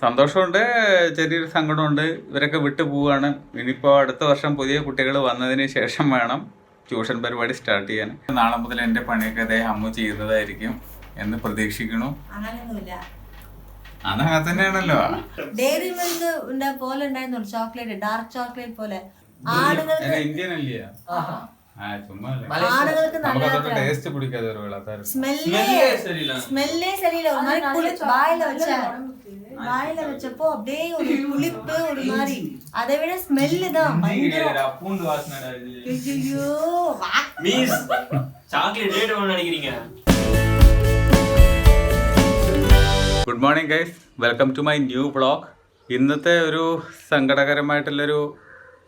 സന്തോഷമുണ്ട്, ചെറിയൊരു സങ്കടമുണ്ട്. ഇവരൊക്കെ വിട്ടു പോവുകയാണ്. ഇനിയിപ്പോൾ അടുത്ത വർഷം പുതിയ കുട്ടികൾ വന്നതിന് ശേഷം വേണം ട്യൂഷൻ പരിപാടി സ്റ്റാർട്ട് ചെയ്യാൻ. നാളെ മുതൽ എൻ്റെ പണിയൊക്കെ അതേ അമ്മ ചെയ്യുന്നതായിരിക്കും എന്ന് പ്രതീക്ഷിക്കണു. അങ്ങനെയൊന്നുമില്ല, അങ്ങനെ തന്നെയാണല്ലോ. ഡയറി മിൽക്ക് പോലെ ഉണ്ടായിരുന്നു, ചോക്ലേറ്റ്, ഡാർക്ക് ചോക്ലേറ്റ് പോലെ. ആളുകൾക്ക് ഇന്ത്യൻ അല്ലേ? ആളുകൾക്ക് നല്ല ടേസ്റ്റ് പിടിക്കാതെ സ്മെല്ലേ ശരിയില്ല. വായില വെച്ചപ്പോ அப்படியே ஒரு புளிப்பு ஒரு மாதிரி. அதை விட ஸ்மெல் தான் பயங்கர. பூண்டு வாசனை ஐயோ மீஸ் சாக்லேட் ரேட் ஒன்னு நினைக்கிறீங்க. Good morning guys, welcome to my new vlog. ഇന്നത്തെ ഒരു സങ്കടകരമായിട്ടുള്ളൊരു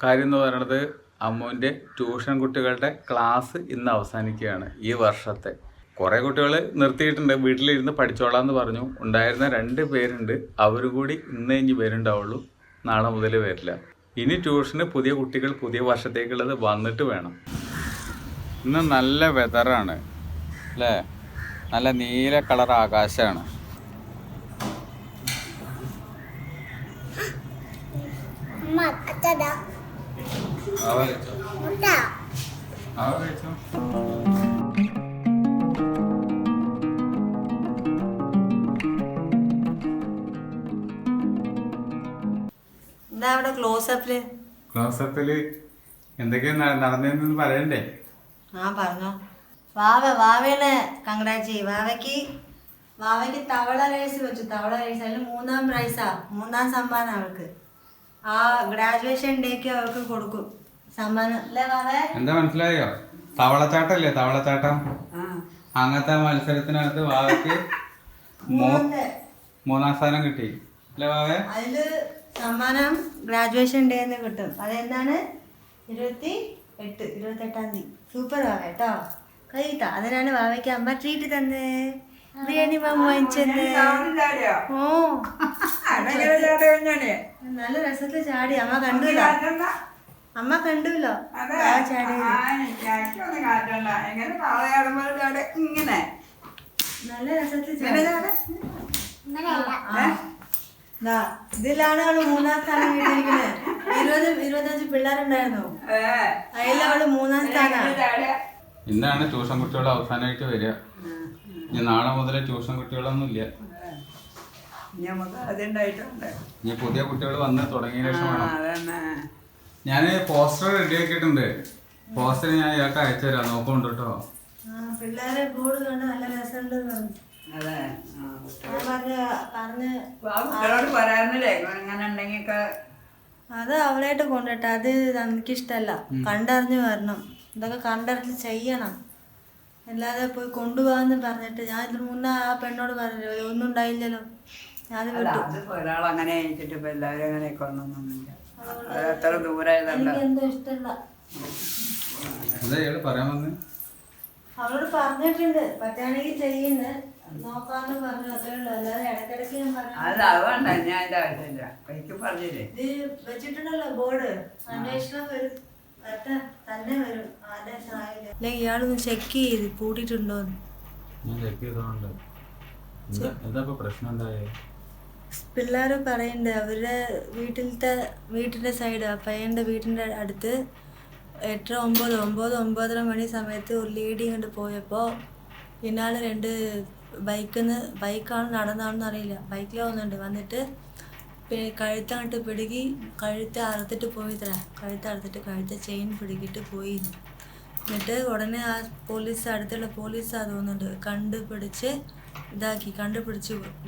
കാര്യം എന്ന് പറയുന്നത്, അമ്മുവിൻ്റെ ട്യൂഷൻ കുട്ടികളുടെ ക്ലാസ് ഇന്ന് അവസാനിക്കുകയാണ്. ഈ വർഷത്തെ കുറേ കുട്ടികൾ നിർത്തിയിട്ടുണ്ട്, വീട്ടിലിരുന്ന് പഠിച്ചോളാം എന്ന് പറഞ്ഞു. ഉണ്ടായിരുന്ന 2 പേരുണ്ട്, അവരും കൂടി ഇന്ന് ഇനി വരുന്നുണ്ടാവുള്ളൂ, നാളെ മുതൽ വരില്ല. ഇനി ട്യൂഷന് പുതിയ കുട്ടികൾ പുതിയ വർഷത്തേക്കുള്ളത് വന്നിട്ട് വേണം. ഇന്ന് നല്ല വെതറാണ് അല്ലേ, നല്ല നീല കളർ ആകാശമാണ്. എന്താ അവിടെ ക്ലോസപ്പില് എന്തൊക്കെയാ നടന്നതെന്ന് പറയണ്ടേ? പറഞ്ഞോ. വാവേനെ കൺഗ്രാറ്റ് ചെയ്യും. വാവയ്ക്ക് തവള റൈസ് വെച്ചു. തവള റൈസ് അതിൽ 3ാം പ്രൈസാ, 3ാം സമ്മാനം അവൾക്ക്. ആ ഗ്രാജുവേഷൻ ഡേക്ക് അവർക്ക് കൊടുക്കും സമ്മാനം അല്ലേ വാവേ? എന്താ മനസ്സിലായോ? തവളച്ചാട്ടല്ലേ, തവളച്ചാട്ടം. അങ്ങനത്തെ മത്സരത്തിനകത്ത് വാവയ്ക്ക് 3ാം സ്ഥാനം കിട്ടി അല്ലേ വാവേ? അതില് സമ്മാനം ഗ്രാജുവേഷൻ ഡേ എന്ന് കിട്ടും. അതെന്താണ്? 28-ാം തീയതി. സൂപ്പർ വാവ കേട്ടോ, കഴിട്ടാ. അതിനാണ് വാവയ്ക്ക് അമ്മ ട്രീറ്റ് തന്നെ, ബിരിയാണി മാമ വാങ്ങിച്ചെന്ന്. ഓ നല്ല രസത്തിൽ ചാടി. അമ്മ കണ്ടില്ലോ ചാടി. നല്ല രസത്തിൽ ഇതിലാണ് അവള് 3ാം സ്ഥാനം കിട്ടിയിരിക്കുന്നത്. 20-25 പിള്ളേരുണ്ടായിരുന്നു, അതിലവള് 3ാം സ്ഥാനം. ഇന്നാണ് ട്യൂഷൻ കുട്ടികൾ അവസാനമായിട്ട് വരിക. ഇനി നാളെ മുതൽ ട്യൂഷൻ കുട്ടികളൊന്നും ഇല്ല. ഇനി പുതിയ കുട്ടികൾ വന്ന് തുടങ്ങിയ ശേഷം വേണം. ഞാൻ പോസ്റ്റർ റെഡി ആക്കിയിട്ടുണ്ട്. പോസ്റ്റർ ഞാൻ ഇയാൾക്ക് അയച്ചു തരാം, നോക്കുന്നുണ്ട് കേട്ടോ. പിള്ളേരെ ബോർഡ് കണ്ട് നല്ല രസമുണ്ട് അത് അവളായിട്ട് കൊണ്ടിട്ട്. അത് എനിക്കിഷ്ടല്ല. കണ്ടറിഞ്ഞ് വരണം, ഇതൊക്കെ കണ്ടറിഞ്ഞ് ചെയ്യണം. അല്ലാതെ പോയി കൊണ്ടുപോകാന്ന് പറഞ്ഞിട്ട് ഞാൻ ഇതിന് മുന്നേ ആ പെണ്ണോട് പറഞ്ഞു, ഒന്നും ഉണ്ടായില്ലല്ലോ, അത് വിട്ടു. എനിക്കെന്തോ ഇഷ്ടല്ല. അവളോട് പറഞ്ഞിട്ടുണ്ട്, പറ്റുകയാണെങ്കിൽ ചെയ്യുന്നു നോക്കാന്ന് പറഞ്ഞു, അത്രേ ഉള്ളൂ. അല്ലാതെ ഇടയ്ക്കിടയ്ക്ക് ഞാൻ ഇത് വെച്ചിട്ടുണ്ടല്ലോ ബോർഡ്, അന്വേഷണം വരും, തന്നെ വരും. അല്ലെങ്കിൽ ഇയാളൊന്ന് ചെക്ക് ചെയ്ത് പൂട്ടിട്ടുണ്ടോന്ന്. പിള്ളേര് പറയുന്നുണ്ട് അവരുടെ വീട്ടിന്റെ സൈഡ്, പയ്യന്റെ വീട്ടിന്റെ അടുത്ത് 8-9 മണി സമയത്ത് ഒരു ലേഡി കണ്ട് പോയപ്പോൾ പിന്നാലെ 2 ബൈക്കാണ് നടന്നാണെന്ന് അറിയില്ല, ബൈക്കിൽ വന്നിട്ട് കഴുത്തങ്ങോട്ട് പിടുകി കഴുത്ത് അറുത്തിട്ട് പോയിത്ര. കഴുത്ത് ചെയിൻ പിടുക്കിയിട്ട് പോയി. എന്നിട്ട് ഉടനെ ആ അടുത്തുള്ള പോലീസാ തോന്നുന്നുണ്ട്, കണ്ടുപിടിച്ചു.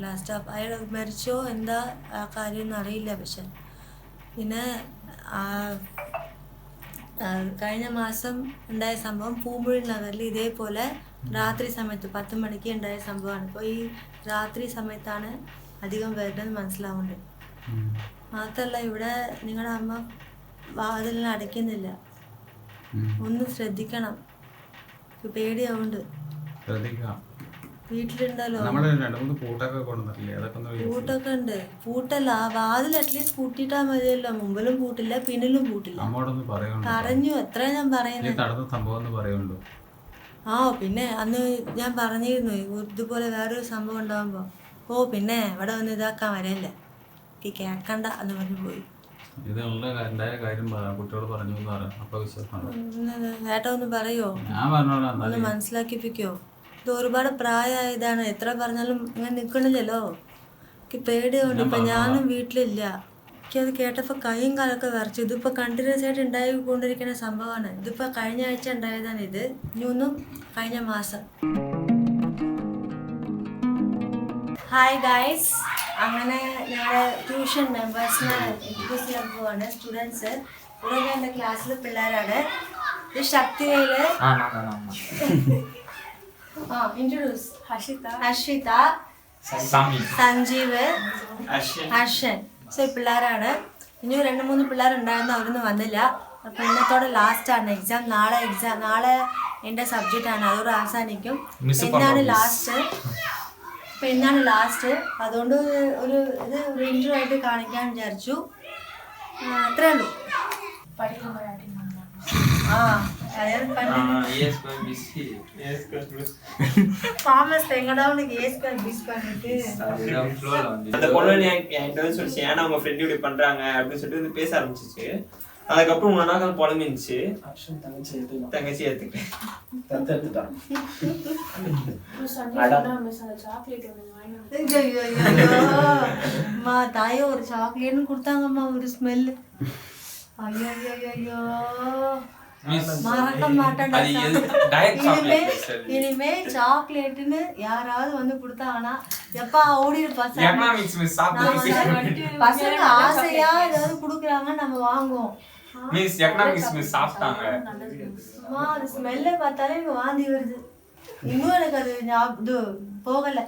ലാസ്റ്റ് അയാൾ മരിച്ചോ എന്താ ആ കാര്യമൊന്നും അറിയില്ല. പക്ഷെ പിന്നെ കഴിഞ്ഞ മാസം ഉണ്ടായ സംഭവം പൂമ്പുഴി നഗറിൽ ഇതേപോലെ രാത്രി സമയത്ത് 10 മണിക്ക് ഉണ്ടായ സംഭവമാണ്. അപ്പോൾ ഈ രാത്രി സമയത്താണ് അധികം വരുന്നത് മനസ്സിലാവുന്നുണ്ട്. മാത്രമല്ല ഇവിടെ നിങ്ങളുടെ അമ്മ വാതിലിന് അടയ്ക്കുന്നില്ല, ഒന്ന് ശ്രദ്ധിക്കണം. പേടിയാവുണ്ട്. വീട്ടിലുണ്ടല്ലോ പൂട്ടൊക്കെ ഉണ്ട്. പൂട്ടല്ല, ആ വാതിൽ അറ്റ്ലീസ്റ്റ് പൂട്ടിയിട്ടാ മതിയല്ലോ. മുമ്പിലും പൂട്ടില്ല, പിന്നിലും പൂട്ടില്ല. പറഞ്ഞു, എത്ര ഞാൻ പറയുന്നത്. പിന്നെ അന്ന് ഞാൻ പറഞ്ഞിരുന്നു ഇതുപോലെ വേറൊരു സംഭവം ഉണ്ടാകുമ്പോ, പിന്നെ ഇവിടെ വന്ന് ഇതാക്കാൻ വരല്ലേ, എനിക്ക് കേൾക്കണ്ട എന്ന് പറഞ്ഞു പോയി. ഇതുള്ള എന്തായ കാര്യം കുട്ടിയോട് പറഞ്ഞു എന്ന് പറയാം. അപ്പൊ വിശ്വാസമാണ്. ഏട്ടാ ഒന്ന് പറയോ, ഞാൻ പറഞ്ഞോളാം. ഒന്ന് മനസ്സിലാക്കിപ്പിക്കോ. ഇത് ഒരുപാട് പ്രായമായതാണ്, എത്ര പറഞ്ഞാലും ഇങ്ങനെ നിൽക്കണില്ലല്ലോ. എനിക്ക് പേടിയുണ്ട്. ഇപ്പം ഞാനും വീട്ടിലില്ല. എനിക്കത് കേട്ടപ്പോൾ കൈയും കാലൊക്കെ വിറച്ചു. ഇതിപ്പോൾ കണ്ടിന്യൂസ് ആയിട്ട് ഉണ്ടായിക്കൊണ്ടിരിക്കുന്ന സംഭവമാണ്. ഇതിപ്പോൾ കഴിഞ്ഞ ആഴ്ച ഉണ്ടായതാണ് ഇത്. ഇനി ഒന്നും കഴിഞ്ഞ മാസം. ഹായ് ഗായ്സ്, അങ്ങനെ ഞങ്ങളുടെ ട്യൂഷൻ മെമ്പേഴ്സിനെ ഇൻട്രൊഡ്യൂസ് ചെയ്യാൻ പോവാണ്. സ്റ്റുഡൻസ് ഇവിടെ എൻ്റെ ക്ലാസ്സിൽ പിള്ളേരാണ്. ഇത് ശക്തിയില് ഇൻട്രൊഡ്യൂസ് ഹർഷിത, സഞ്ജീവ്, ഹർഷൻ. സോ ഈ പിള്ളേരാണ്. ഇനി 2-3 പിള്ളേരുണ്ടായിരുന്നു, അവരൊന്നും വന്നില്ല. അപ്പം ഇന്നത്തോടെ ലാസ്റ്റാണ് എക്സാം. നാളെ എൻ്റെ സബ്ജക്റ്റാണ്, അതോടെ അവസാനിക്കും. ഇന്നാണ് ലാസ്റ്റ്. അതുകൊണ്ട് ഒരു ഇൻട്രോ ആയിട്ട് കാണിക്കാൻ വിചാരിച്ചു. അത്രേ ഉള്ളൂ. காமர்ஸ் எங்கடாவும் ஏஸ் கார்டு பிஸ் பண்ணிட்டு அந்த பொண்ணு என்கிட்ட வந்து சொல்லிச்சு, ஏன்னா அவங்க ஃப்ரெண்ட் இப்படி பண்றாங்க அப்படின்னு சொல்லிட்டு வந்து பேச ஆரம்பிச்சிச்சு. அதுக்கப்புறம் 1 நாள் புலம்பிருந்துச்சு. தங்கச்சி எடுத்துக்கிட்டேன். அம்மா தாயோ ஒரு சாக்லேட்னு கொடுத்தாங்கம்மா, ஒரு ஸ்மெல். ஐயோ மறக்க மாட்டேன்டா. இனிமே சாக்லேட்னு யாராவது வந்து கொடுத்தாங்கன்னா எப்பா ஓடிடு பசங்க ஆசையா ஏதாவது குடுக்குறாங்க, நம்ம வாங்குவோம். அது ஸ்மெல்ல பார்த்தாலே எனக்கு வாந்தி வருது. இன்னும் எனக்கு அது இது போகல.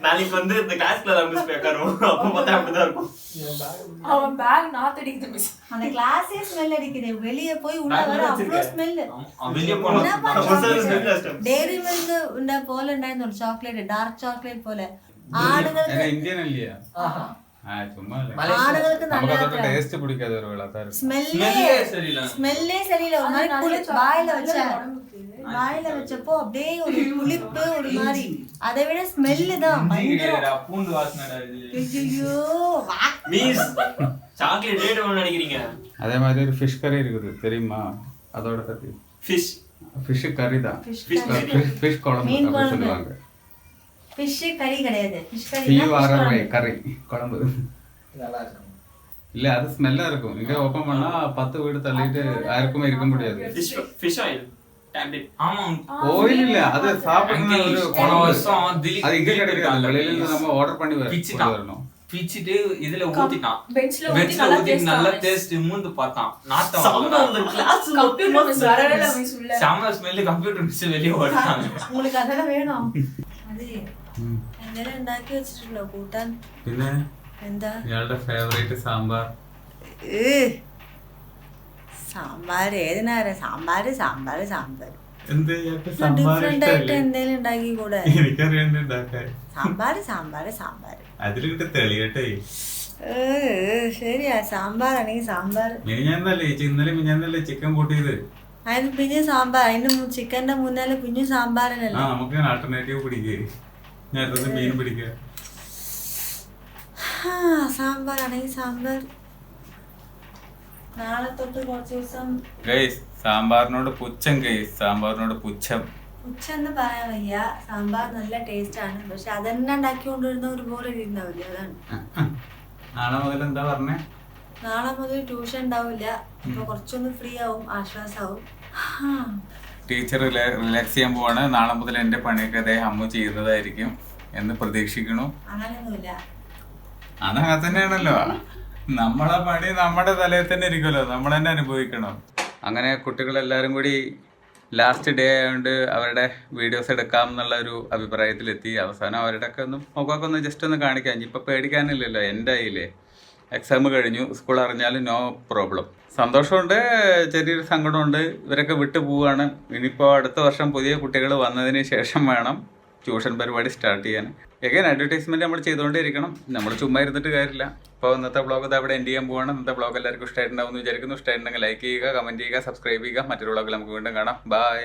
நாளைக்கு வந்து இந்த கிளாஸ்ல மிஸ் பேக்கறோம். அப்ப பார்த்தா அப்படிதான் இருக்கும். அவன் பேக் நாத் அடிக்குது மிஸ். அந்த கிளாஸே ஸ்மெல் அடிக்குது. வெளிய போய் உள்ள வர அவ்ளோ ஸ்மெல். வெளிய போனா டேரி மில்க் உண்ட போல ഉണ്ടായിരുന്നു ஒரு சாக்லேட், டார்க் சாக்லேட் போல. ആളുകൾക്ക് ഇന്ത്യൻ അല്ലേ? ആളുകൾക്ക് നല്ല ടേസ്റ്റ് പിടിക്കാതെ ഒരു വെള്ളത്താരം. സ്മെല്ലേ சரியில்லை. ஒரு மாதிரி குளிர் வாயில வச்சப்போ அப்படியே ஒரு புளிப்பு ஒரு மாதிரி. அதை விட ஸ்மெல்லு தான் பூண்டு வாசனை. ஐயோ மீஸ் சாக்லேட் டேட் ஒன்னு நினைக்கிறீங்க. அதே மாதிரி ஒரு ஃபிஷ் கறி இருக்குது தெரியுமா? அதோட பத்தி ஃபிஷ் கறி தான். ஃபிஷ் குழம்பு அப்படி சொல்லுவாங்க. ஃபிஷ் கறி கிடையாது. ஃபிஷ் கறி குழம்பு நல்லா இருக்கும். இல்ல அது ஸ்மெல்லா இருக்கும். இங்க ஓபன் பண்ணா 10 வீடு தள்ளிட்டு யாருக்குமே இருக்க முடியாது. Fish oil tablet. ஆமா ஓயில் இல்ல, அது சாப்பிடுறது ஒரு போன வருஷம் திலீப் அது இங்க கிடைக்காது. வெளியில நம்ம ஆர்டர் பண்ணி வரணும். பிச்சிட்டு இதுல ஊத்திட்டான். பெஞ்ச்ல ஊத்தி நல்ல டேஸ்ட் மூந்து பார்த்தான். நாத்தம் அந்த கிளாஸ் கம்ப்யூட்டர் மிஸ் வரவேல மிஸ் உள்ள சாம ஸ்மெல் கம்ப்யூட்டர் மிஸ் வெளிய ஓடுறாங்க. உங்களுக்கு அதெல்லாம் வேணும். அது എല്ലാം ഉണ്ടാക്കി വെച്ചിട്ടുണ്ടോ കൂട്ടാൻ? പിന്നെ എന്താ നിങ്ങളുടെ ഫേവറേറ്റ് സാമ്പാർ? സാമ്പാർ ഏതിനാരെ? സാമ്പാർ ഡിഫറെന്റ് ആയിട്ട് എന്തെങ്കിലും ഉണ്ടാക്കി കൂടെ? എനിക്കറിയണ്ട ഉണ്ടാക്കാൻ. സാമ്പാർ അതിലിട്ട് തെളിയട്ടെ. ശരിയാ, സാമ്പാറാണെങ്കിൽ സാമ്പാർ. ഇന്നലെ മിഞ്ഞാന്നല്ലേ ചിക്കൻ കൂട്ടിയത്? അതിന് പിന്നെ സാമ്പാർ, അതിന് ചിക്കന്റെ മുന്നാലെ പിന്നെ സാമ്പാറിനല്ലേ. നമുക്ക് ആൾട്ടർനേറ്റീവ് പിടിക്കേ. നേരത്തെ മീൻ പിടിക്കുക. സാമ്പാറാണെങ്കിൽ സാമ്പാർ. നാളെ തൊട്ട് കുറച്ച് ദിവസം സാമ്പാറിനോട് പുച്ഛം. സാമ്പാറിനോട് പുച്ഛം എന്ന് പറയാൻ വയ്യ. സാമ്പാർ നല്ല ടേസ്റ്റ് ആണ്, പക്ഷെ അതന്നെ ഉണ്ടാക്കിക്കൊണ്ടിരുന്ന ഒരു പോലെ ഇരുന്നാവില്ല. അതാണ്. നാളെ മുതൽ എന്താ പറഞ്ഞേ? നാളെ മുതൽ ട്യൂഷൻ ഉണ്ടാവില്ല. അപ്പൊ കുറച്ചൊന്ന് ഫ്രീ ആവും, ആശ്വാസമാവും. ടീച്ചർ റിലാക്സ് ചെയ്യാൻ പോവാണ്. നാളെ മുതൽ എന്റെ പണിയൊക്കെ അദ്ദേഹം അമ്മ ചെയ്യുന്നതായിരിക്കും എന്ന് പ്രതീക്ഷിക്കണു. അങ്ങനെയൊന്നുമില്ല, അതങ്ങനെ തന്നെയാണല്ലോ. നമ്മളെ പണി നമ്മുടെ തലയിൽ തന്നെ ഇരിക്കുമല്ലോ, നമ്മൾ തന്നെ അനുഭവിക്കണം. അങ്ങനെ കുട്ടികളെല്ലാവരും കൂടി ലാസ്റ്റ് ഡേ ആയതുകൊണ്ട് അവരുടെ വീഡിയോസ് എടുക്കാം എന്നുള്ള ഒരു അഭിപ്രായത്തിലെത്തി. അവസാനം അവരുടെയൊക്കെ മുഖമൊക്കെ ഒന്ന് ജസ്റ്റ് ഒന്ന് കാണിക്കാം. ഇനിയിപ്പോൾ പേടിക്കാനില്ലല്ലോ, എൻ്റെ ആയില്ലേ. എക്സാം കഴിഞ്ഞു, സ്കൂൾ അറിഞ്ഞാലും നോ പ്രോബ്ലം. സന്തോഷമുണ്ട്, ചെറിയൊരു സങ്കടമുണ്ട്. ഇവരൊക്കെ വിട്ടു പോവുകയാണ്. ഇനിയിപ്പോൾ അടുത്ത വർഷം പുതിയ കുട്ടികൾ വന്നതിന് ശേഷം വേണം ട്യൂഷൻ പരിപാടി സ്റ്റാർട്ട് ചെയ്യാൻ. എഗൈൻ അഡ്വർടൈസ്മെൻറ്റ് നമ്മൾ ചെയ്തുകൊണ്ടേയിരിക്കണം. നമ്മൾ ചുമ്മാ ഇരുന്നിട്ട് കാര്യമില്ല. അപ്പോൾ ഇന്നത്തെ ബ്ലോഗ് ഇത് അവിടെ എൻഡ് ചെയ്യാൻ പോവാണ്. ഇന്നത്തെ ബ്ലോഗ് എല്ലാവർക്കും ഇഷ്ടമായിട്ടുണ്ടാവും എന്ന് വിചാരിക്കുന്നു. ഇഷ്ടമായിട്ടുണ്ടെങ്കിൽ ലൈക്ക് ചെയ്യുക, കമൻറ്റ് ചെയ്യുക, സബ്സ്ക്രൈബ് ചെയ്യുക. മറ്റൊരു ബ്ലോഗിൽ നമുക്ക് വീണ്ടും കാണാം. ബൈ.